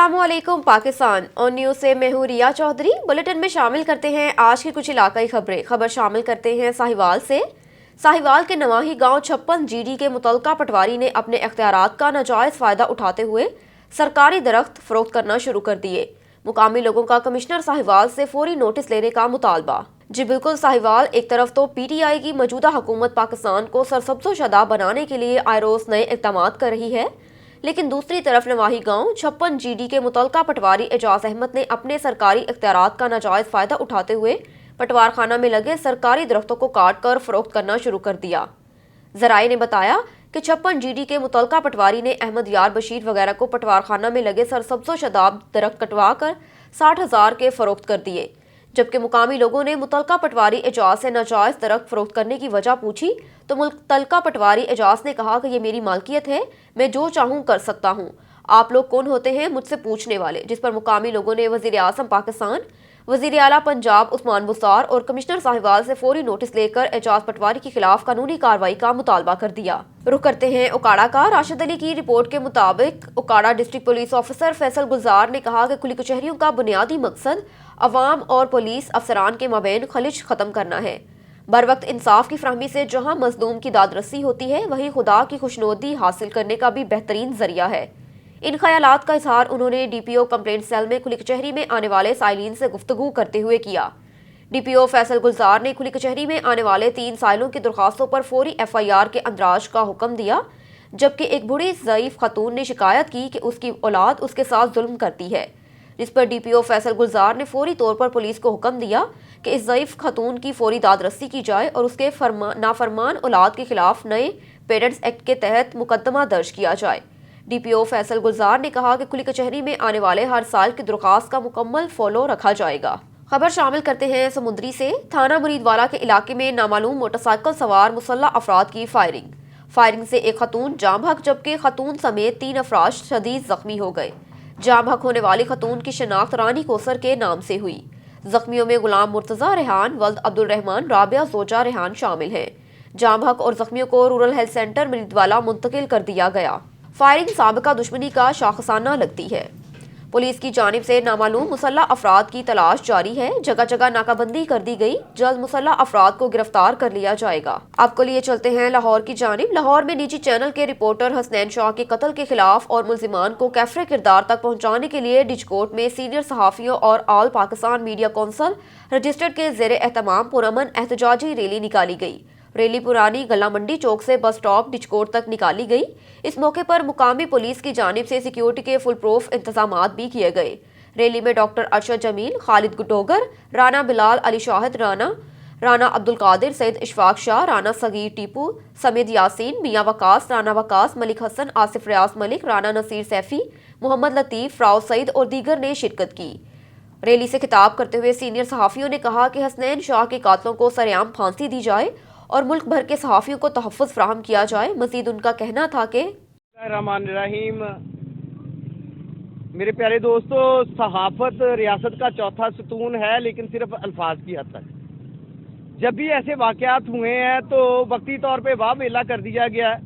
अस्सलामुअलैकुम पाकिस्तान और न्यूज़ से मैं हूँ रिया चौधरी। बुलेटिन में शामिल करते हैं आज की कुछ इलाकाई खबरें। खबर शामिल करते हैं साहिवाल से। साहिवाल के नवाही गांव 56 जीडी के मुतलका पटवारी ने अपने इख्तियारात का नाजायज़ फ़ायदा उठाते हुए सरकारी दरख्त फ़रोख्त करना शुरू कर दिए। मुकामी लोगों का कमिश्नर साहिवाल से फौरी नोटिस लेने का मुतालबा। जी बिल्कुल साहिवाल, एक तरफ तो PTI की मौजूदा हुकूमत पाकिस्तान को सरसब्ज़ो शदा बनाने के लिए आए रोज़ नए इक़दामात कर रही है, लेकिन दूसरी तरफ नवाही गांव 56 जीडी के मुतलका पटवारी एजाज अहमद ने अपने सरकारी इख्तियारात का नाजायज़ फ़ायदा उठाते हुए पटवार खाना में लगे सरकारी दरख्तों को काट कर फ़रोख्त करना शुरू कर दिया। ज़राए ने बताया कि 56 जीडी के मुतलका पटवारी ने अहमद यार बशीर वगैरह को पटवार खाना में लगे सरसब्ज़ो शदाब दरख्त कटवा कर 60,000 के फ़रोख्त कर दिए, जबकि मुकामी लोगों ने मुतलका पटवारी एजाज से नाजायज़ दरख्त फ़रोख्त करने की वजह पूछी तो मुतलका पटवारी एजाज ने कहा कि ये मेरी मालकियत है, मैं जो चाहूँ कर सकता हूँ, आप लोग कौन होते हैं मुझसे पूछने वाले। जिस पर मुकामी लोगों ने वज़ीर आज़म पाकिस्तान, वज़ीर आला पंजाब उस्मान बुज़दार और कमिश्नर साहिवाल से फौरी नोटिस लेकर एजाज पटवारी के खिलाफ कानूनी कार्रवाई का मुतालबा कर दिया। रुख करते हैं उकाड़ा का। राशिद अली की रिपोर्ट के मुताबिक Okara district police officer Faisal Gulzar ने कहा कि कुली कचहरियों का बुनियादी मकसद अवाम और पुलिस अफसरान के माबैन खलिश ख़त्म करना है। बर वक्त इंसाफ की फ्राहमी से जहां मजलूम की दादरसी होती है, वहीं खुदा की खुशनुदी हासिल करने का भी बेहतरीन जरिया है। इन ख्यालात का इजहार उन्होंने DPO कंप्लेंट सेल में खुली कचहरी में आने वाले साइलिन से गुफ्तगू करते हुए किया। DPO फैसल गुलजार ने खुली कचहरी में आने वाले 3 साइलों की दरख्वास्तों पर फौरी FIR के अंदराज का हुक्म दिया, जबकि एक बूढ़ी ज़ईफ खतून ने शिकायत की कि उसकी औलाद उसके साथ जुल्म करती है, जिस पर DPO फैसल गुलजार ने फौरी तौर पर पुलिस को हुक्म दिया कि इस ज़ईफ खतून की फौरी दादरसी की जाए और उसके नाफरमान औलाद के खिलाफ नए पेरेंट्स एक्ट के तहत मुकदमा दर्ज किया जाए। DPO फैसल गुलजार ने कहा कि खुली कचहरी में आने वाले हर साल की दरख्वास्त का मुकम्मल फॉलो रखा जाएगा। खबर शामिल करते हैं समुद्री से। थाना मुरीदवाला के इलाके में नामालूम मोटरसाइकिल सवार मुसल्लह अफराद की फायरिंग से एक खतून जाम हक जबकि खतून समेत 3 अफराद शदीद जख्मी हो गए। जाम हक होने वाली खतून की शनाख्त रानी कोसर के नाम से हुई। जख्मियों में गुलाम मुर्तज़ा रेहान, वल्द अब्दुल रहमान, राबिया जोजा रेहान शामिल हैं। जाम हक और जख्मियों को रूरल हेल्थ सेंटर मुरीदवाला मुंतकिल कर दिया गया। फायरिंग साबिका दुश्मनी का शाखसाना लगती है। पुलिस की जानिब से नामालूम मुसल्लह अफराद की तलाश जारी है। जगह जगह नाकाबंदी कर दी गई। जल्द मुसल्लह अफराद को गिरफ्तार कर लिया जाएगा। आपको लिए चलते हैं लाहौर की जानिब। लाहौर में निजी चैनल के रिपोर्टर हसनैन शाह के कत्ल के खिलाफ और मुल्जिमान को कैफरे किरदार तक पहुंचाने के लिए डिजकोट में सीनियर सहाफ़ियों और all Pakistan media council registered के ज़ेर एहतमाम पुरअमन एहतजाजी रैली निकाली गई। रैली पुरानी गला मंडी चौक से बस स्टॉप डिजकोट तक निकाली गई। इस मौके पर मुकामी पुलिस की जानिब से सिक्योरिटी के फुल प्रूफ इंतजामात भी किए गए। रैली में डॉक्टर अरशद जमील, खालिद गुटोगर, राना बिलाल, अली शाहिद राना अब्दुल कादिर, सैयद इशफाक शाह, राना सगीर टीपू, समीद यासीन, मियाँ वकास, राना वकास, मलिक हसन, आसिफ रियाज मलिक, राना नसीर सैफी, मोहम्मद लतीफ़, राव सईद और दीगर ने शिरकत की। रैली से खिताब करते हुए सीनियर सहाफ़ियों ने कहा कि हसनैन शाह के कातलों को सरेआम फांसी दी जाए और मुल्क भर के सहाफ़ियों को तहफ़्फ़ुज़ फ़राहम किया जाए। मज़ीद उनका कहना था कि रहमानिर्रहीम, मेरे प्यारे दोस्तों, सहाफ़त रियासत का चौथा सतून है, लेकिन सिर्फ अल्फाज की हद तक। जब भी ऐसे वाक़यात हुए हैं तो वक्ती तौर पे वाह वेला कर दिया गया है।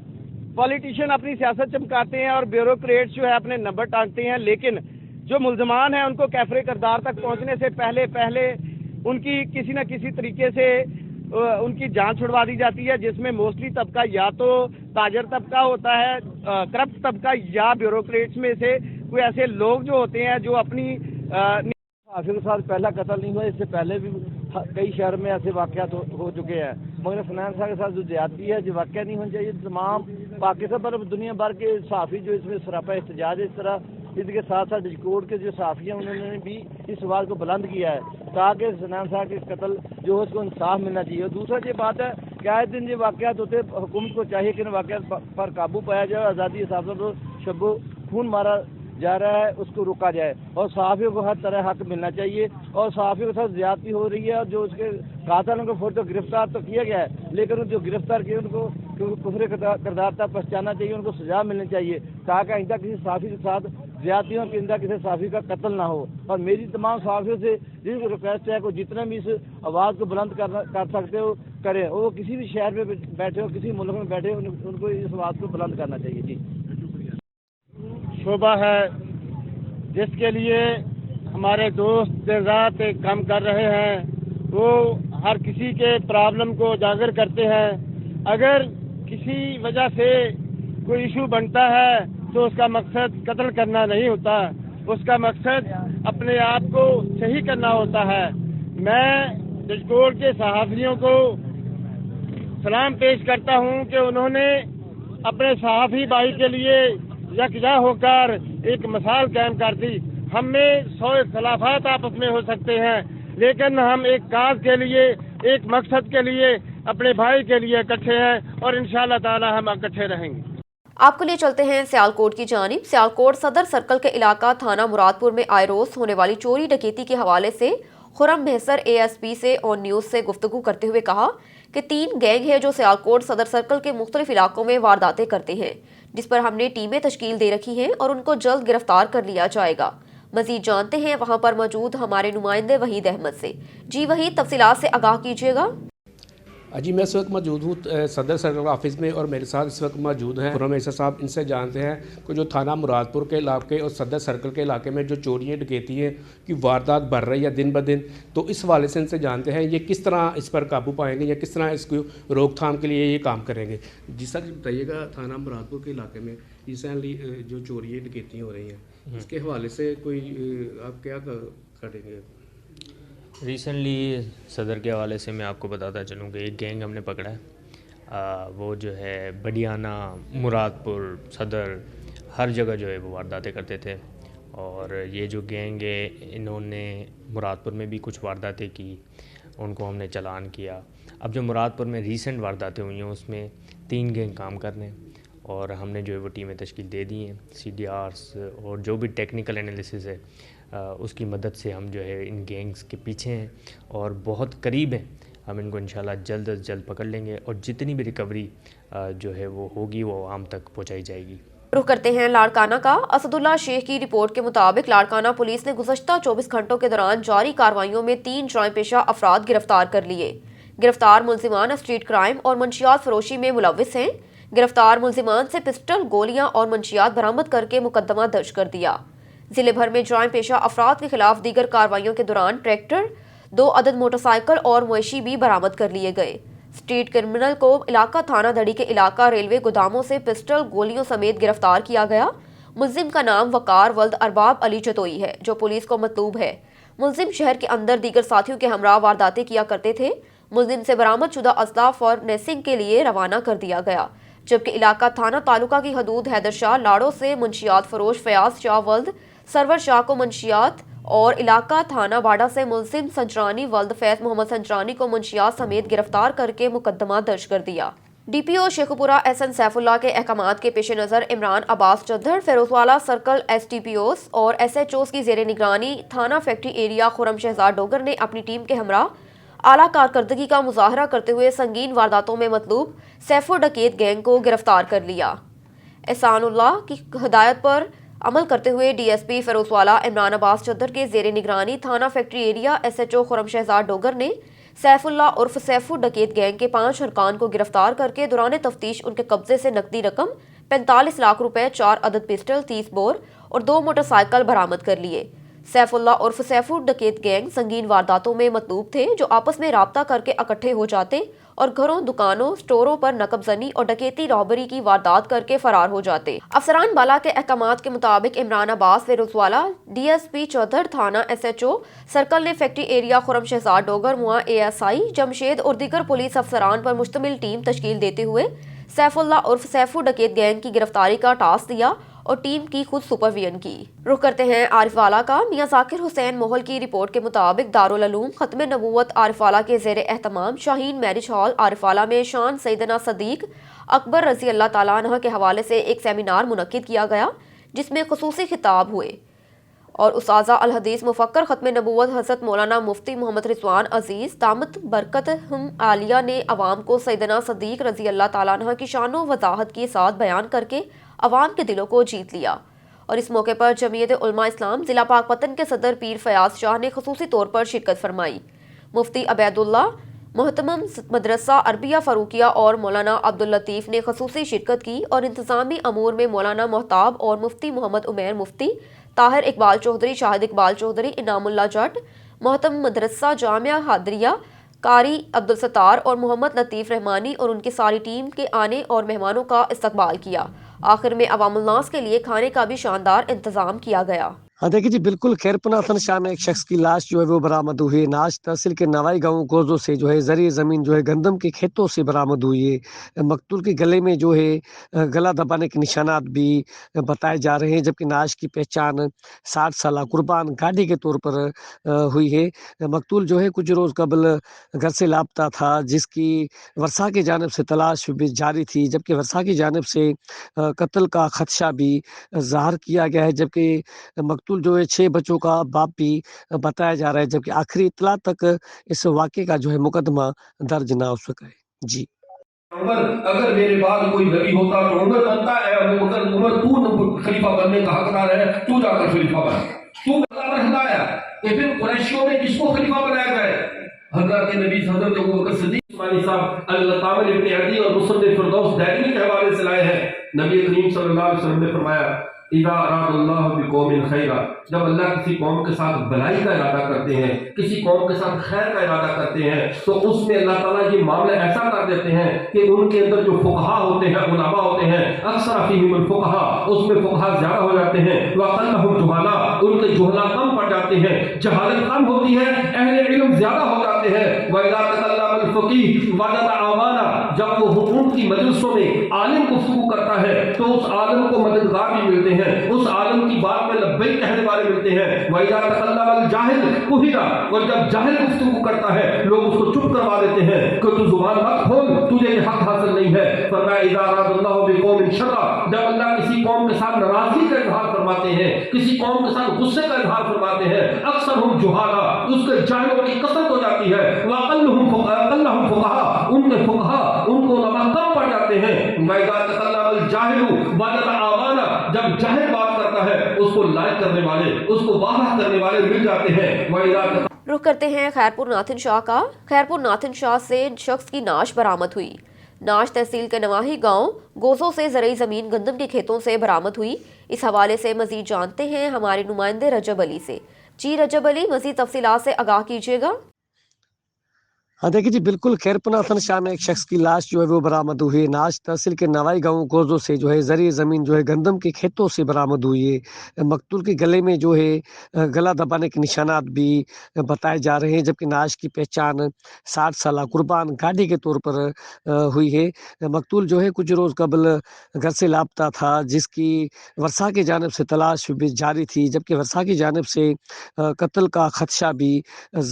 पॉलिटिशियन अपनी सियासत चमकाते हैं और ब्यूरोक्रेट्स जो है अपने नंबर टांगते हैं, लेकिन जो मुल्ज़मान हैं उनको कैफरे किरदार तक पहुँचने से पहले उनकी किसी न किसी तरीके से उनकी जान छुड़वा दी जाती है, जिसमें मोस्टली तबका या तो ताजर तबका होता है, करप्ट तबका, या ब्यूरोक्रेट्स में से कोई ऐसे लोग जो होते हैं जो अपनी हाफिज के साथ पहला कत्ल नहीं हुआ। इससे पहले भी कई शहर में ऐसे वाक़यात हो चुके हैं, मगर फनान साहब के साथ जो ज्यादती है, जो वाक़या नहीं होना चाहिए। तमाम पाकिस्तान पर दुनिया भर के सहाफ़ी जो इसमें सरापा एहतजाज है, इस तरह इसके साथ साथ डिजकोट के जो सहाफ़ी हैं उन्होंने भी इस सवाल को बुलंद किया है ताकि फनान साहब के कत्ल जो है उसको इंसाफ मिलना चाहिए। और दूसरा ये बात है कि आए दिन ये वाक़यात होते, हुकूमत को चाहिए कि इन वाक़यात पर काबू पाया जाए, आज़ादी हिसाब से तो शब्बो खून मारा जा रहा है उसको रोका जाए और सहाफ़ियों को हर तरह हक मिलना चाहिए। और सहाफ़ियों के साथ ज़्यादती हो रही है और जो उसके कातिल को फोटो गिरफ्तार तो किया गया है, लेकिन जो गिरफ्तार किए उनको कुफरे किरदार तक पहचानना चाहिए, उनको सजा मिलनी चाहिए ताकि आइंदा किसी सहाफ़ी के साथ ज़्यादतियों के आइंदा किसी सहाफ़ी का कत्ल ना हो। और मेरी तमाम सहाफ़ियों से यही रिक्वेस्ट है कि जितना भी इस आवाज़ को बुलंद कर सकते हो करें, और वो किसी भी शहर में बैठे हो, किसी मुल्क में बैठे हो, उनको इस आवाज़ को बुलंद करना चाहिए। जी, शोभा है جس کے لیے ہمارے دوست دیر رات کام کر رہے ہیں، وہ ہر کسی کے پرابلم کو اجاگر کرتے ہیں. اگر کسی وجہ سے کوئی ایشو بنتا ہے تو اس کا مقصد قتل کرنا نہیں ہوتا، اس کا مقصد اپنے آپ کو صحیح کرنا ہوتا ہے. میں بجگوڑ کے صحافیوں کو سلام پیش کرتا ہوں کہ انہوں نے اپنے صحافی بھائی کے لیے یکجا ہو کر ایک مثال قائم کر دی. ہم میں 100 اختلافات آپس میں ہو سکتے ہیں، لیکن ہم ایک کاز کے لیے، ایک مقصد کے لیے، اپنے بھائی کے لیے اکٹھے ہیں اور انشاءاللہ تعالی ہم اکٹھے رہیں گے. آپ کو لیے چلتے ہیں سیالکوٹ کی جانب. سیالکوٹ صدر سرکل کے علاقہ تھانہ مرادپور میں آئے روز ہونے والی چوری ڈکیتی کے حوالے سے خرم بہسر ASP سے آن نیوز سے گفتگو کرتے ہوئے کہا کہ 3 گینگ ہیں جو سیالکوٹ صدر سرکل کے مختلف علاقوں میں وارداتیں کرتے ہیں، جس پر ہم نے ٹیمیں تشکیل دے رکھی ہیں اور ان کو جلد گرفتار کر لیا جائے گا. مزید جانتے ہیں وہاں پر موجود ہمارے نمائندے وحید احمد سے. جی وحید، تفصیلات سے آگاہ کیجیے گا. جی میں اس وقت موجود ہوں صدر سرکل آفس میں اور میرے ساتھ اس وقت موجود ہیں خرم بہسر صاحب. ان سے جانتے ہیں کہ جو تھانہ مرادپور کے علاقے اور صدر سرکل کے علاقے میں جو چوریاں ڈکیتی ہیں کی واردات بڑھ رہی ہے دن بدن، تو اس حوالے سے ان سے جانتے ہیں یہ کس طرح اس پر قابو پائیں گے یا کس طرح اس کو روک تھام کے لیے یہ کام کریں گے. جی سر بتائیے گا، تھانہ مرادپور کے علاقے میں ریسنٹلی جو چوریاں ڈکیتیاں ہو رہی ہیں اس کے حوالے سے کوئی آپ کیا کریں گے؟ ریسنٹلی صدر کے حوالے سے میں آپ کو بتاتا چلوں کہ ایک گینگ ہم نے پکڑا ہے. وہ جو ہے بڈیانہ، مرادپور، صدر، ہر جگہ جو ہے وہ وارداتیں کرتے تھے. اور یہ جو گینگ ہے انہوں نے مرادپور میں بھی کچھ وارداتیں کی، ان کو ہم نے چلان کیا. اب جو مرادپور میں ریسنٹ وارداتیں ہوئی ہیں اس میں 3 گینگ کام کر رہے ہیں اور ہم نے جو ہے وہ ٹیمیں تشکیل دے دی ہیں. CDRs اور جو بھی ٹیکنیکل انالیسس ہے اس کی مدد سے ہم جو ہے ان گینگز کے پیچھے ہیں اور بہت قریب ہیں. ہم ان کو انشاءاللہ جلد از جلد پکڑ لیں گے اور جتنی بھی ریکوری جو ہے وہ ہوگی وہ عوام تک پہنچائی جائے گی. رخ کرتے ہیں لاڑکانہ کا. اسد اللہ شیخ کی رپورٹ کے مطابق لاڑکانہ پولیس نے گزشتہ 24 گھنٹوں کے دوران جاری کارروائیوں میں 3 جرائم پیشہ افراد گرفتار کر لیے. گرفتار ملزمان اسٹریٹ کرائم اور منشیات فروشی میں ملوث ہیں. گرفتار ملزمان سے پسٹل، گولیاں اور منشیات برآمد کر کے مقدمہ درج کر دیا. ضلع بھر میں جرائم پیشہ افراد کے خلاف دیگر کارروائیوں کے دوران ٹریکٹر، 2 عدد موٹر سائیکل اور مویشی بھی برآمد کر لیے گئے. اسٹریٹ کرمنل کو علاقہ تھانہ دڑی کے علاقہ ریلوے گوداموں سے پسٹل، گولیوں سمیت گرفتار کیا گیا. ملزم کا نام وقار ولد ارباب علی چتوئی ہے جو پولیس کو مطلوب ہے. ملزم شہر کے اندر دیگر ساتھیوں کے ہمراہ وارداتیں کیا کرتے تھے. ملزم سے برآمد شدہ اسلحہ فار نیسنگ کے لیے روانہ کر دیا گیا، جبکہ علاقہ تھانہ تعلقہ کی حدود حیدر شاہ لاڑو سے منشیات فروش فیاض شاہ ولد سرور شاہ کو منشیات اور علاقہ تھانہ باڑہ سے ملزم سنچرانی ولد فیض محمد سنچرانی کو منشیات سمیت گرفتار کر کے مقدمہ درج کر دیا. DPO شیخوپورہ SN سیف اللہ کے احکامات کے پیش نظر عمران عباس چدھر، فیروزوالہ سرکل STPOs اور SHOs کی زیر نگرانی تھانہ فیکٹری ایریا خرم شہزاد ڈوگر نے اپنی ٹیم کے ہمراہ اعلیٰ کارکردگی کا مظاہرہ کرتے ہوئے سنگین وارداتوں میں مطلوب سیفو ڈکیت گینگ کو گرفتار کر لیا. احسان اللہ کی ہدایت پر عمل کرتے ہوئے DSP فیروزوالہ عمران عباس چدھر کے زیر نگرانی تھانہ فیکٹری ایریا SHO خرم شہزاد ڈوگر نے سیف اللہ عرف سیفو ڈکیت گینگ کے 5 ارکان کو گرفتار کر کے دوران تفتیش ان کے قبضے سے نقدی رقم 45 لاکھ روپے، 4 عدد پسٹل، 30 بور اور 2 موٹر سائیکل برآمد کر لیے. سیف اللہ عرف سیفو ڈکیت گینگ سنگین وارداتوں میں مطلوب تھے جو آپس میں رابطہ کر کے اکٹھے ہو جاتے اور گھروں، دکانوں، سٹوروں پر نقب زنی اور ڈکیتی رابری کی واردات کر کے فرار ہو جاتے. افسران بالا کے احکامات کے مطابق عمران عباس فیروزوالہ، DSP چودھر تھانہ SHO سرکل نے فیکٹری ایریا خرم شہزاد ڈوگر موا ASI جمشید اور دیگر پولیس افسران پر مشتمل ٹیم تشکیل دیتے ہوئے سیف اللہ عرف سیفو ڈکیت گینگ کی گرفتاری کا ٹاسک دیا اور ٹیم کی خود سپرویژن کی. رخ کرتے ہیں عارف والا کا. میاں ذاکر حسین موہل کی رپورٹ کے مطابق دارالعلوم ختم نبوت عارف والا کے زیر اہتمام شاہین میرج ہال عارف والا میں شان سیدنا صدیق اکبر رضی اللہ تعالیٰ عنہ کے حوالے سے ایک سیمینار منعقد کیا گیا جس میں خصوصی خطاب ہوئے اور اساتذہ الحدیث مفکر ختم نبوت حضرت مولانا مفتی محمد رضوان عزیز دامت برکتہم عالیہ نے عوام کو سیدنا صدیق رضی اللہ تعالیٰ عنہ کی شان و وضاحت کے ساتھ بیان کر کے عوام کے دلوں کو جیت لیا. اور اس موقع پر جمعیت علماء اسلام ضلع پاک پتن کے صدر پیر فیاض شاہ نے خصوصی طور پر شرکت فرمائی. مفتی عبید اللہ محتمم مدرسہ عربیہ فاروقیہ اور مولانا عبداللطیف نے خصوصی شرکت کی اور انتظامی امور میں مولانا محتاب اور مفتی محمد عمیر مفتی طاہر اقبال چودھری، شاہد اقبال چودھری، انعام اللہ جٹ، محتم مدرسہ جامعہ حادریہ، قاری عبدالستار اور محمد لطیف رحمانی اور ان کی ساری ٹیم کے آنے اور مہمانوں کا استقبال کیا۔ آخر میں عوام الناس کے لیے کھانے کا بھی شاندار انتظام کیا گیا۔ ہاں دیکھیے جی بالکل خیرپناتن شاہ میں ایک شخص کی لاش جو ہے وہ برآمد ہوئی ہے۔ ناش تحصیل کے نوائی گاؤں گوزوں سے جو ہے زرعی زمین جو ہے گندم کے کھیتوں سے برآمد ہوئی ہے۔ مقتول کے گلے میں جو ہے گلا دبانے کے نشانات بھی بتائے جا رہے ہیں، جبکہ ناش کی پہچان 60 سالہ قربان گاڑی کے طور پر ہوئی ہے۔ مقتول جو ہے کچھ روز قبل گھر سے لاپتہ تھا، جس کی ورثہ کی جانب سے تلاش بھی جاری تھی، جبکہ ورثہ کی جانب سے قتل کا خدشہ بھی ظاہر کیا گیا ہے، جبکہ مقتول جو ہے 6 بچوں کا باپ بھی بتایا جا رہا ہے، جبکہ آخری اطلاع تک اس واقعے کا جو ہے مقدمہ درج نہ ہو سکا ہے۔ جی اگر میرے بعد کوئی نبی ہوتا تو عمر بنتا ہے، مگر عمر تو خلیفہ بننے کا حقدار ہے، تو جا کر خلیفہ بن، تو اللہ نے ہدایا کہ پھر قریشیوں میں کس کو خلیفہ بنایا گیا ہے؟ حضرت نبی حضرت ابوبکر صدیق عثمانی صاحب الطاول ابن عدی اور مصنف فردوس دائمی کے حوالے سے لائے ہیں۔ نبی کریم صلی اللہ علیہ وسلم نے فرمایا اذا اراد اللہ بقوم خیرا، جب اللہ کسی قوم کے ساتھ بھلائی کا ارادہ کرتے ہیں، کسی قوم کے ساتھ خیر کا ارادہ کرتے ہیں، تو اس میں اللہ تعالیٰ یہ معاملہ ایسا کر دیتے ہیں کہ ان کے اندر جو فقہا ہوتے ہیں، علماء ہوتے ہیں، اکثر فیہم الفقہا، اس میں فقہا زیادہ ہو جاتے ہیں، وَأَقَلَّهُمْ جُهَلَاء، ان کے جہلا کم پڑ جاتے ہیں، جہالت کم ہوتی ہے، اہل علم زیادہ ہو جاتے ہیں۔ وَإِذَا تَكَلَّمَ الْفَقِيهُ وَجَدَ عَوَانًا، جب وہ حکومت کی مجلسوں میں عالم گفتگو کرتا ہے تو اس عالم کو مددگار بھی ملتے ہیں، اس عالم کی بات میں لبیک کہنے والے ملتے ہیں۔ وَإِذَا تَكَلَّمَ الْجَاهِلُ قُهِرَ، اور جب جاہل گفتگو کرتا ہے لوگ اس کو چپ کروا دیتے ہیں کہ تو زبان مت کھول، تجھے یہ حق حاصل نہیں ہے۔ فرمایا اِذَا أَرَادَ اللَّهُ بِقَوْمٍ شَرًّا، جب اللہ کسی قوم کے ساتھ ناراضگی کا اظہار فرماتے ہیں، کسی قوم کے ساتھ غصے کا اظہار فرماتے ہیں، اکثر ہم جہالا، اس کے جاہلوں کی کثرت ہو جاتی ہے، وَأَقَلُّهُمْ فُقَهاء، ان کے فقہا، ان کو علماء کم پڑ جاتے ہیں۔ وَإِذَا تَكَلَّمَ الْجَاهِلُ وَجَدَ عَوَانًا، جب جاہل بات کرتا ہے اس کو لائق کرنے والے، اس کو واضح کرنے والے مل جاتے ہیں۔ رخ کرتے ہیں خیرپور ناتھن شاہ کا۔ خیرپور ناتھن شاہ سے شخص کی نعش برآمد ہوئی۔ نعش تحصیل کے نواحی گاؤں گوزوں سے زرعی زمین گندم کے کھیتوں سے برآمد ہوئی۔ اس حوالے سے مزید جانتے ہیں ہمارے نمائندے رجب علی سے۔ جی رجب علی، مزید تفصیلات سے آگاہ کیجیے گا۔ ہاں دیکھیے جی بالکل خیرپناتن شاہ میں ایک شخص کی لاش جو ہے وہ برآمد ہوئی ہے۔ ناش تحصیل کے نوائی گاؤں گوزوں سے جو ہے زرعی زمین جو ہے گندم کے کھیتوں سے برآمد ہوئی ہے۔ مقتول کے گلے میں جو ہے گلا دبانے کے نشانات بھی بتائے جا رہے ہیں، جبکہ ناش کی پہچان 60 سالہ قربان گاڑی کے طور پر ہوئی ہے۔ مقتول جو ہے کچھ روز قبل گھر سے لاپتہ تھا، جس کی ورثہ کی جانب سے تلاش بھی جاری تھی، جبکہ ورثہ کی جانب سے قتل کا خدشہ بھی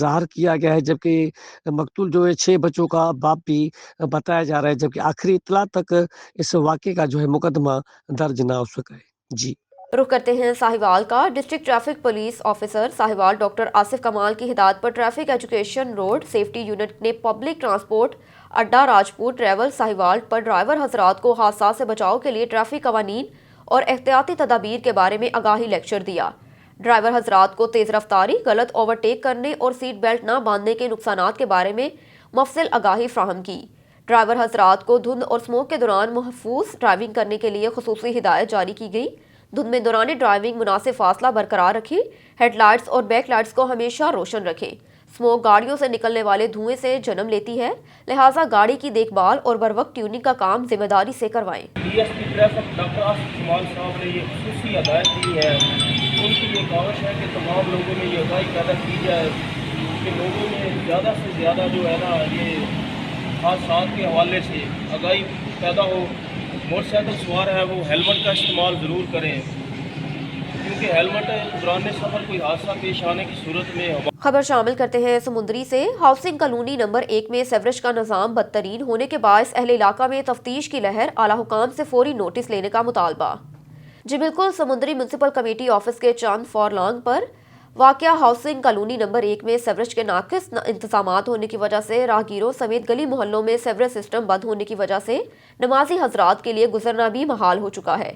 ظاہر کیا گیا ہے، جبکہ مقتول جو ہے 6 بچوں کا باپ بھی بتایا جا رہا ہے، جبکہ آخری اطلاع تک اس واقعے کا جو ہے مقدمہ درج نہ ہو سکا ہے۔ جی رخ کرتے ہیں ساہیوال کا۔ District traffic police officer Sahiwal doctor Asif Kamal کی ہدایت پر traffic education road safety unit نے پبلک ٹرانسپورٹ اڈا راجپور ٹریول ساہیوال پر ڈرائیور حضرات کو حادثات سے بچاؤ کے لیے ٹریفک قوانین اور احتیاطی تدابیر کے بارے میں آگاہی لیکچر دیا۔ ڈرائیور حضرات کو تیز رفتاری، غلط اوورٹیک کرنے اور سیٹ بیلٹ نہ باندھنے کے نقصانات کے بارے میں مفصل آگاہی فراہم کی۔ ڈرائیور حضرات کو دھند اور اسموک کے دوران محفوظ ڈرائیونگ کرنے کے لیے خصوصی ہدایت جاری کی گئی۔ دھند میں دوران ڈرائیونگ مناسب فاصلہ برقرار رکھیں، ہیڈ لائٹس اور بیک لائٹس کو ہمیشہ روشن رکھیں۔ اسموک گاڑیوں سے نکلنے والے دھوئیں سے جنم لیتی ہے، لہٰذا گاڑی کی دیکھ بھال اور بروقت ٹیوننگ کا کام ذمہ داری سے کروائیں۔ D S P traffic doctor Asif Kamal صاحب نے یہ خصوصی ہدایت دی ہے، ان کی یہ کاوش ہے کہ تمام لوگوں میں یہ آگاہی پیدا کی جائے کہ لوگوں میں زیادہ سے زیادہ جو ہے نا یہ حادثات کے حوالے سے آگاہی پیدا ہو۔ موٹر سائیکل سوار ہے وہ ہیلمٹ کا استعمال ضرور کریں، کیونکہ ہیلمٹ دوران سفر کوئی حادثہ پیش آنے کی صورت میں خبر شامل کرتے ہیں سمندری سے۔ ہاؤسنگ کالونی نمبر 1 میں سیوریج کا نظام بدترین ہونے کے باعث اہل علاقہ میں تفتیش کی لہر، اعلیٰ حکام سے فوری نوٹس لینے کا مطالبہ۔ جی بالکل، سمندری میونسپل کمیٹی آفس کے چند فورلانگ پر واقع ہاؤسنگ کالونی نمبر 1 میں سیوریج کے ناقص انتظامات ہونے کی وجہ سے راہگیروں سمیت گلی محلوں میں سیوریج سسٹم بند ہونے کی وجہ سے نمازی حضرات کے لیے گزرنا بھی محال ہو چکا ہے۔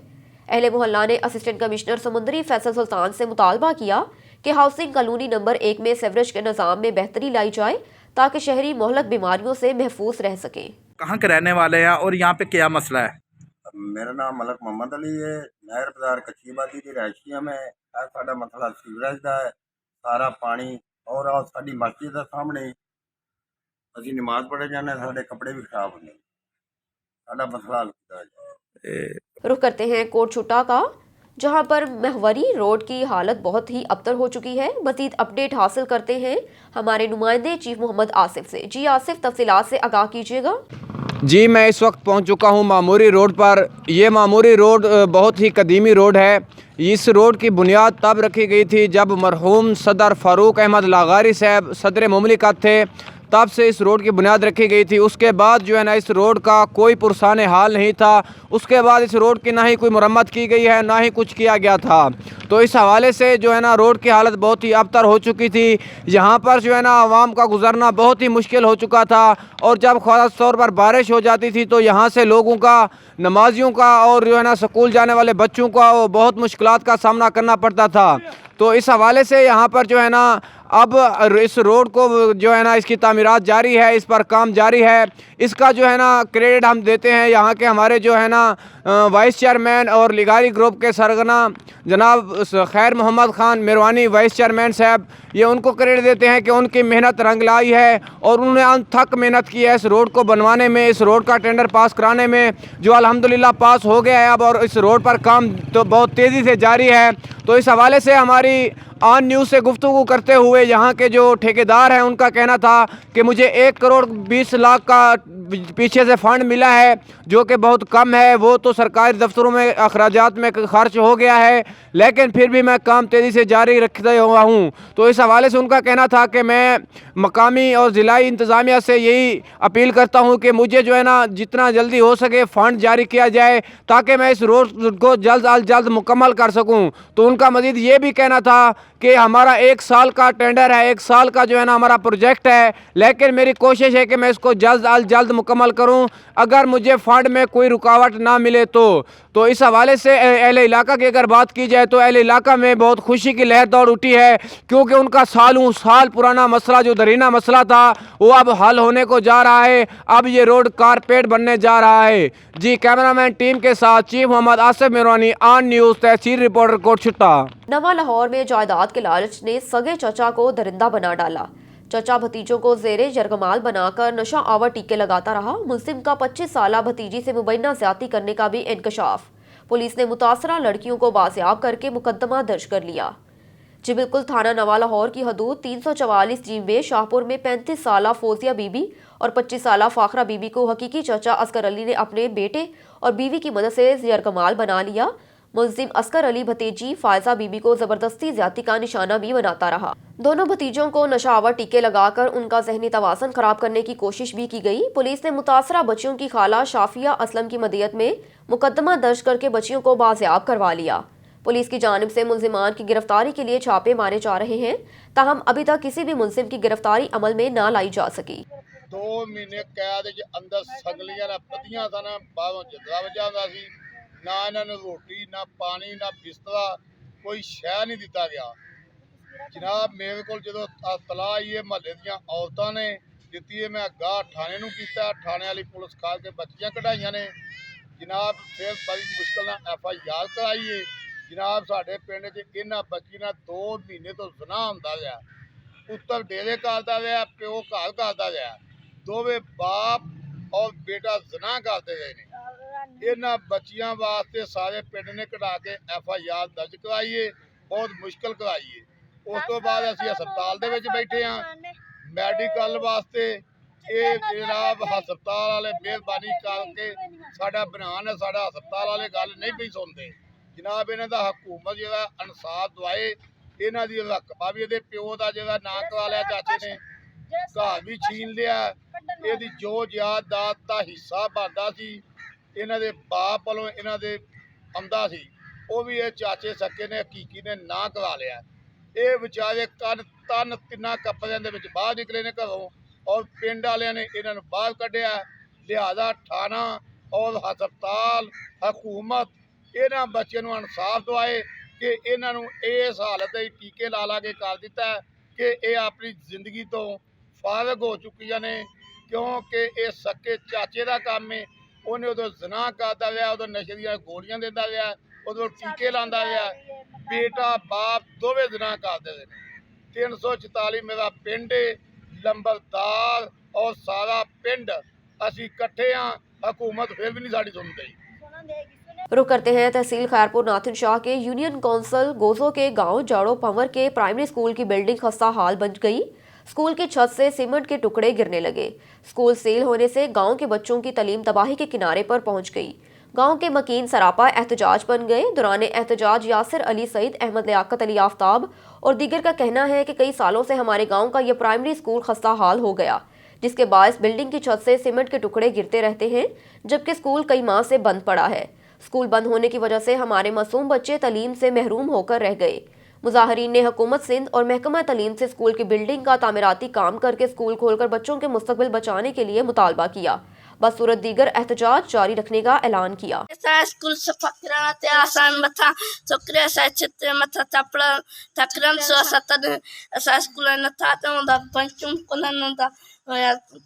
اہل محلہ نے اسسٹنٹ کمشنر سمندری فیصل سلطان سے مطالبہ کیا کہ ہاؤسنگ کالونی نمبر 1 میں سیوریج کے نظام میں بہتری لائی جائے تاکہ شہری مہلک بیماریوں سے محفوظ رہ سکیں۔ کہاں کے رہنے والے ہیں اور یہاں پہ کیا مسئلہ ہے؟ میرا نام ملک محمد علی ہے، نہر بازار کچی آبادی کی رہائشی میں ਇਹ ਸਾਡਾ ਮਸਲਾ ਸੀਵਰੇਜ ਦਾ ਹੈ, ਸਾਰਾ ਪਾਣੀ ਔਰ ਆਹ ਸਾਡੀ ਮਸਜਿਦ ਦੇ ਸਾਹਮਣੇ ਅਸੀਂ ਨਮਾਜ਼ ਪੜ੍ਹੇ ਜਾਂਦੇ ਹਾਂ, ਸਾਡੇ ਕੱਪੜੇ भी खराब ਹੁੰਦੇ, ਸਾਡਾ ਮਸਲਾ हल ਕੀਤਾ जाए। रुख करते हैं कोटछुट्टा का, जहां पर महवरी रोड की हालत बहुत ही अबतर हो चुकी है। मजीद अपडेट हासिल करते हैं हमारे नुमाइंदे चीफ मोहम्मद आसिफ से। जी आसिफ, तफसीलात से आगाह कीजिएगा। जी, मैं इस वक्त पहुंच चुका हूं मामूरी रोड पर। ये मामूरी रोड बहुत ही कदीमी रोड है। इस रोड की बुनियाद तब रखी गई थी जब मरहूम सदर फ़ारूक अहमद लागारी साहब सदर मुमलिकत थे, तब से इस रोड की बुनियाद रखी गई थी। उसके बाद जो है ना इस रोड का कोई पुरसान हाल नहीं था। उसके बाद इस रोड की ना ही कोई मरम्मत की गई है, ना ही कुछ किया गया था। तो इस हवाले से जो है ना रोड की हालत बहुत ही अबतर हो चुकी थी। यहाँ पर जो है ना आवाम का गुजरना बहुत ही मुश्किल हो चुका था, और जब ख़ास तौर पर बारिश हो जाती थी तो यहाँ से लोगों का, नमाजियों का और जो है ना स्कूल जाने वाले बच्चों का बहुत मुश्किलात का सामना करना पड़ता था। तो इस हवाले से यहाँ पर जो है ना अब इस रोड को जो है ना इसकी तामीरात जारी है, इस पर काम जारी है। इसका जो है ना क्रेडिट हम देते हैं यहाँ के हमारे जो है ना वाइस चेयरमैन और लिगारी ग्रुप के सरगना जनाब खैर मोहम्मद ख़ान मेरवानी वाइस चेयरमैन साहब, ये उनको क्रेडिट देते हैं कि उनकी मेहनत रंग लाई है और उन्होंने अनथक मेहनत की है इस रोड को बनवाने में, इस रोड का टेंडर पास कराने में, जो अल्हम्दुलिल्लाह पास हो गया है अब, और इस रोड पर काम तो बहुत तेज़ी से जारी है। तो इस हवाले से हमारी ऑन न्यूज़ से गुफ्तगू करते हुए यहाँ के जो ठेकेदार हैं उनका कहना था कि मुझे 1 करोड़ 20 लाख का पीछे से फ़ंड मिला है, जो कि बहुत कम है। वो तो सरकारी दफ्तरों में अखराजात में खर्च हो गया है, लेकिन फिर भी मैं काम तेज़ी से जारी रखते हुआ हूँ। तो इस हवाले से उनका कहना था कि मैं मकामी और ज़िलाई इंतज़ामिया से यही अपील करता हूँ कि मुझे जो है ना जितना जल्दी हो सके फ़ंड जारी किया जाए, ताकि मैं इस रोड को जल्द अज जल्द मुकम्मल कर सकूँ। तो उनका मज़ीद ये भी कहना था कि हमारा 1 साल का टेंडर है, 1 साल का जो है ना हमारा प्रोजेक्ट है, लेकिन मेरी कोशिश है कि मैं इसको जल्द अज जल्द मुकम्मल करूं, अगर मुझे फ़ंड में कोई रुकावट ना मिले तो इस हवाले से अहले इलाका की अगर बात की जाए तो अहले इलाका में बहुत खुशी की लहर दौड़ उठी है, क्योंकि उनका सालों साल पुराना मसला जो दरीना मसला था वो अब हल होने को जा रहा है। अब ये रोड कारपेट बनने जा रहा है। जी, कैमरामैन टीम के साथ chief Mohammad Asif Merwani, on news, तहसील रिपोर्टर कोटछुट्टा। नवा लाहौर में जायदाद के लालच ने सगे चचा को दरिंदा बना डाला। चचा भतीजों को जेरे जरगमाल बनाकर नशा आवर टीके लगाता रहा। मुल्जिम का 25 साला भतीजी से मुबैना ज्यादती करने का भी इंकशाफ। पुलिस ने मुतासरा लड़कियों को बाजियाब करके मुकदमा दर्ज कर लिया। जी बिल्कुल, थाना नवा लाहौर की हदूद 344 जीवे शाहपुर में 35 साला फोजिया बीबी और 25 साला फाखरा बीबी को हकीकी चचा असगर अली ने अपने बेटे और बीवी की मदद से जरगमाल बना लिया। मुल्जिम असगर अली भतीजी फायजा बीबी को जबरदस्ती ज्यादती का निशाना भी बनाता रहा। दोनों भतीजों को नशावर टीके लगाकर उनका जहनी तवाज़ुन खराब करने की कोशिश भी की गई। पुलिस ने मुतासरा बच्चियों की खाला शाफिया असलम की मदीयत में मुकदमा दर्ज करके बच्चियों को बाजियाब करवा लिया। पुलिस की जानिब से मुल्जिमान की गिरफ्तारी के लिए छापे मारे जा रहे हैं, ताहम अभी तक किसी भी मुल्जिम की गिरफ्तारी अमल में ना लाई जा सकी। 2 महीने कैद के अंदर सगलियां ना पतियां सन, बाहरों जिंदा वजा हुंदा सी, ना इन्होंने रोटी ना पानी ना बिस्तरा कोई शह नहीं दिता गया। जनाब मेरे को जो तला आई है महल्ले दियां औरतां ने दिती है, मैं गाह थाने नूं कीता, थाने वाली पुलिस खा के बच्चियां कढ़ाइयां ने। जनाब फिर बड़ी मुश्किल नाल FIR कराई है। जनाब साडे पिंड च इन्हां बच्ची नाल 2 महीने तो ज़ना हुंदा गया, पुत्तर डेरे करदा गया, प्यो घर करदा गया, दोवें बाप और बेटा ज़ना करते गए ने। इन्हां बच्चियां वास्ते सारे पिंड ने कढ़ा के FIR दर्ज कराई है, बहुत मुश्किल कराई है। उस तो बाद असीं हस्पताल दे विच बैठे हाँ मैडिकल वास्ते। ये जनाब हस्पताल वाले मेहरबानी करके साडा बनान है, साडा हस्पताल वाले गल नहीं पई सुनते। जनाब इन्हां दा हुकूमत जिहड़ा इंसाफ दवाए, इन्हां दी रकबा भी इहदे प्यो दा जिहड़ा ना करा लिया चाचे ने, घर भी छीन लिया, इहदी जो जायदाद दा हिस्सा बनदा सी इन्हां दे बाप वालों इन्हां दे आंदा सी, वो भी ये चाचे सके ने हकीकी ने ना करा लिया। ये बेचारे कन तन 3 कपड़ियां दे विच बाहर निकले ने घरों, और पिंड वालियां ने इन्हां नूं बाहर कढ़िया। लिहाजा थाना और हस्पताल हुकूमत इन्हां बच्चों नूं इंसाफ दवाए कि इन्हां नूं इस हालत दे टीके ला ला के कर दिता है कि ये अपनी जिंदगी तो फारग हो चुकियां ने, क्योंकि ये सके चाचे का काम है। उन्हें उदों ज़ना करता गया, उदों नशे दी गोलियां देता गया, ਉਦੋਂ ਟੀਕੇ ਲਾਉਂਦਾ ਰਿਹਾ। ਬੇਟਾ ਬਾਪ ਦੋਵੇਂ ਦਿਨਾਂ ਕਰਦੇ ਨੇ। 344 ਮੇਰਾ ਪਿੰਡ ਏ, ਲੰਬਰਦਾਰ ਔਰ ਸਾਰਾ ਪਿੰਡ ਅਸੀਂ ਇਕੱਠੇ ਹਾਂ। ਹਕੂਮਤ ਫਿਰ ਵੀ ਨਹੀਂ ਸਾਡੀ ਸੁਣਦੀ। रुक करते हैं तहसील खैरपुर नाथिन शाह के यूनियन कौंसिल गोजो के गांव जाड़ो पंवर के प्राइमरी स्कूल की बिल्डिंग खस्ता हाल बन गई। स्कूल की छत से सीमेंट के टुकड़े गिरने लगे। स्कूल सील होने से गांव के बच्चों की तालीम तबाही के किनारे पर पहुंच गई। गांव के मकीन सरापा एहतजाज बन गए। दौरान एहतजाज यासिर अली सईद, अहमद लियाकत अली आफ्ताब और दीगर का कहना है कि कई सालों से हमारे गाँव का यह प्राइमरी स्कूल खस्ता हाल हो गया, जिसके बायस बिल्डिंग की छत से सीमेंट के टुकड़े गिरते रहते हैं, जबकि स्कूल कई माह से बंद पड़ा है। स्कूल बंद होने की वजह से हमारे मासूम बच्चे तालीम से महरूम होकर रह गए। मुजाहरीन ने हुकूमत सिंध और महकमा तालीम से स्कूल की बिल्डिंग का तामीराती काम करके स्कूल खोलकर बच्चों के मुस्तकबिल बचाने के लिए मुतालबा किया। बसूरत दीगर एहतजाज जारी रखने का ऐलान किया। स्कूल सफा कराना ते आसान मथा छोकरे सा चित्र मथा चपड़ा तकरन सो सतन असा स्कूल न था तो दा पंचम कोलन दा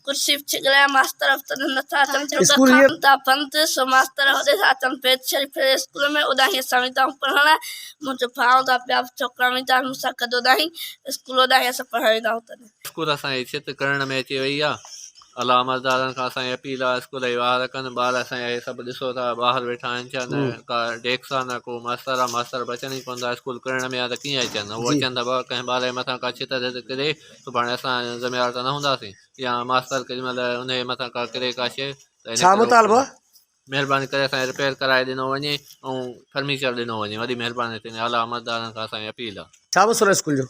कुर्सी छिगला मास्टर अफ्तर न था तम स्कूल ये दा पंत सो मास्टर होदे था तम पेट शरीफ स्कूल में उदाही समिता पढ़ना मुझे फाउ दा पे छोकरा में ता मुसा कदो दाही स्कूल उदाही से पढ़ाई दा होता स्कूल असा इज्जत करण में अची वई आहे। अलामतदारनि खां असांजी अपील आहे स्कूल जी ॿार कनि। ॿार असांजे सभु ॾिसो था ॿाहिरि वेठा आहिनि, छा न का डेस्क आहे न को मास्तर आहे। मास्तर बि अचनि ई कोन था। स्कूल करण में आहे त कीअं अचनि। उहो अचनि था कंहिं ॿार जे मथां का छित किरे सुभाणे असां ज़िम्मेवार त न हूंदासीं, या मास्तर केॾीमहिल उनजे मथां का किरे का शइ त छा मुतालबो महिरबानी करे असांखे रिपेयर कराए ॾिनो वञे ऐं फर्नीचर ॾिनो वञे। वॾी महिरबानी थींदी। अलामतदारनि खां असांजी अपील आहे। छा मसलो स्कूल जो?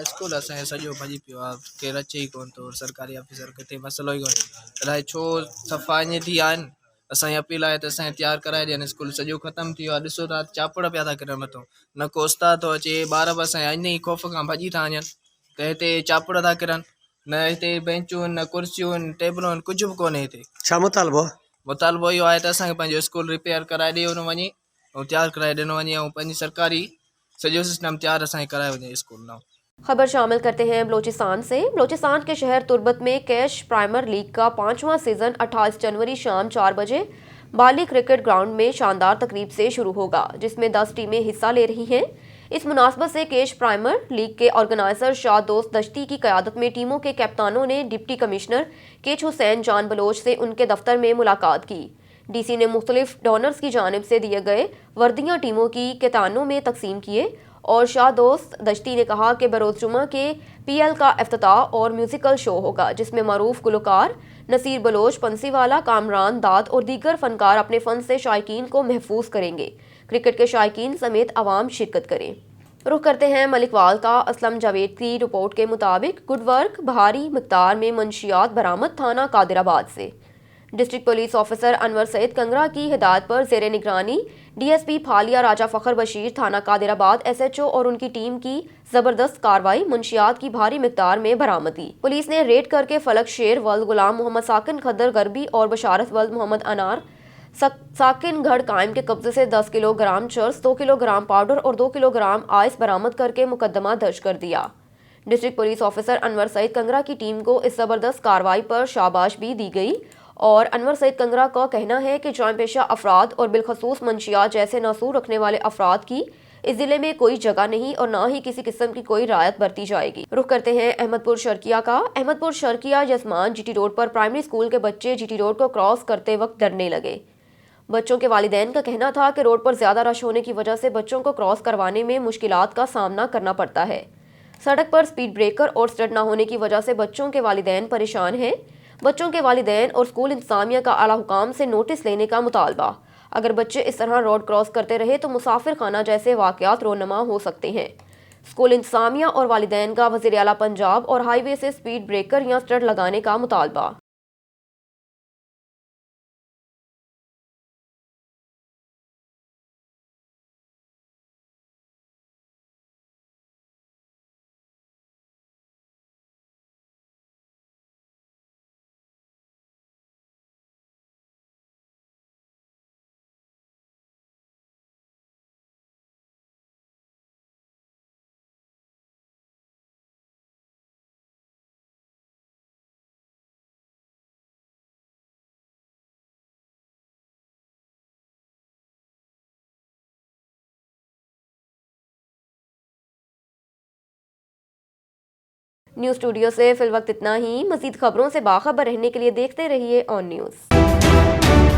स्कूल असांजो सॼो भॼी पियो आहे, केरु अचे ई कोन थो। सरकारी ऑफिसर किथे मसइलो ई कोन्हे। अलाए छो सफ़ा ईअं थी आहिनि। असांजी अपील आहे त असांखे तयारु कराए ॾियनि। स्कूल सॼो ख़तमु थी वियो आहे। ॾिसो था चापड़ पिया था किरनि मथां, न को उस्ताद थो अचे। ॿार बि असांजा इन ई ख़ौफ़ खां भॼी था वञनि त हिते चापड़ था किरनि। न हिते बेंचूं आहिनि, न कुर्सियूं आहिनि, टेबलूं आहिनि, कुझु बि कोन्हे हिते। छा मुतालबो? मुतालबो इहो आहे त असांखे पंहिंजो स्कूल रिपेयर कराए ॾिनो वञे ऐं तयारु कराए ॾिनो वञे ऐं पंहिंजी सरकारी सॼो सिस्टम तैयार असांखे कराए वञे स्कूल न। खबर शामिल करते हैं बलोचिस्तान से। बलोचिस्तान के शहर तुर्बत में कैश प्राइमर लीग का 5वां सीजन 28 जनवरी शाम 4 बजे बाली क्रिकेट ग्राउंड में शानदार तकरीब से शुरू होगा, जिसमें 10 टीमें हिस्सा ले रही हैं। इस मुनासबत से कैश प्राइमर लीग के ऑर्गेनाइजर शाह दोस्त दश्ती की क़यादत में टीमों के कैप्तानों ने डिप्टी कमिश्नर केच हुसैन जान बलोच से उनके दफ्तर में मुलाकात की। डीसी ने मुख्तलिफ डोनर्स की जानिब से दिए गए वर्दियाँ टीमों की कैतानों में तकसीम किए और शाह दोस्त दश्ती ने कहा कि बरोज़ जुमा के PL का इफ्तिताह और म्यूज़िकल शो होगा, जिसमें मरूफ गुलकार नसीर बलोच, पंसीवाला, कामरान दाद और दीगर फनकार अपने फ़न से शायकीन को महफूज करेंगे। क्रिकेट के शायकीन समेत आवाम शिरकत करें। रुख करते हैं मलिकवाल का। असलम जावेद की रिपोर्ट के मुताबिक गुड वर्क भारी मिकदार में मंशियात बरामद थाना कादिराबाद से। District police officer Anwar Saeed Kangra की हिदायत पर ज़ेरे निगरानी DSP फालिया राजा फ़खर बशीर थाना कादिराबाद SHO और उनकी टीम की ज़बरदस्त कार्रवाई मंशियात की भारी मिकदार में बरामदी। पुलिस ने रेड करके फलक शेर वल्द गुलाम मोहम्मद साकिन खदर गरबी और बशारत वल्द मोहम्मद अनार साकिन गढ़ कायम के कब्जे से 10 किलोग्राम चर्स, 2 किलोग्राम पाउडर और 2 किलोग्राम आइस बरामद करके मुकदमा दर्ज कर दिया। District police officer Anwar Saeed Kangra की टीम को इस ज़बरदस्त कार्रवाई पर शाबाश भी दी गई और अनवर सईद कंगरा का कहना है कि जाम पेशा अफराद और बिलखसूस मंशियात जैसे नासूर रखने वाले अफराद की इस जिले में कोई जगह नहीं और ना ही किसी किस्म की कोई रायत बरती जाएगी। रुख करते हैं अहमदपुर शर्किया का। अहमदपुर शर्किया यजमान GT रोड पर प्राइमरी स्कूल के बच्चे GT रोड को क्रॉस करते वक्त डरने लगे। बच्चों के वालिदैन का कहना था कि रोड पर ज्यादा रश होने की वजह से बच्चों को क्रॉस करवाने में मुश्किलात का सामना करना पड़ता है। सड़क पर स्पीड ब्रेकर और स्टड न होने की वजह से बच्चों के वालिदैन परेशान हैं। बच्चों के वालिदैन और स्कूल इंतजामिया का आला हुकाम से नोटिस लेने का मुतालबा। अगर बच्चे इस तरह रोड क्रॉस करते रहे तो मुसाफिर खाना जैसे वाक़यात रोनमा हो सकते हैं। स्कूल इंतजामिया और वालिदैन का वज़ीर आला पंजाब और हाईवे से स्पीड ब्रेकर या स्टड लगाने का मुतालबा। न्यूज़ स्टूडियो से फिल वक्त इतना ही। मज़ीद खबरों से बाखबर रहने के लिए देखते रहिए ऑन न्यूज़।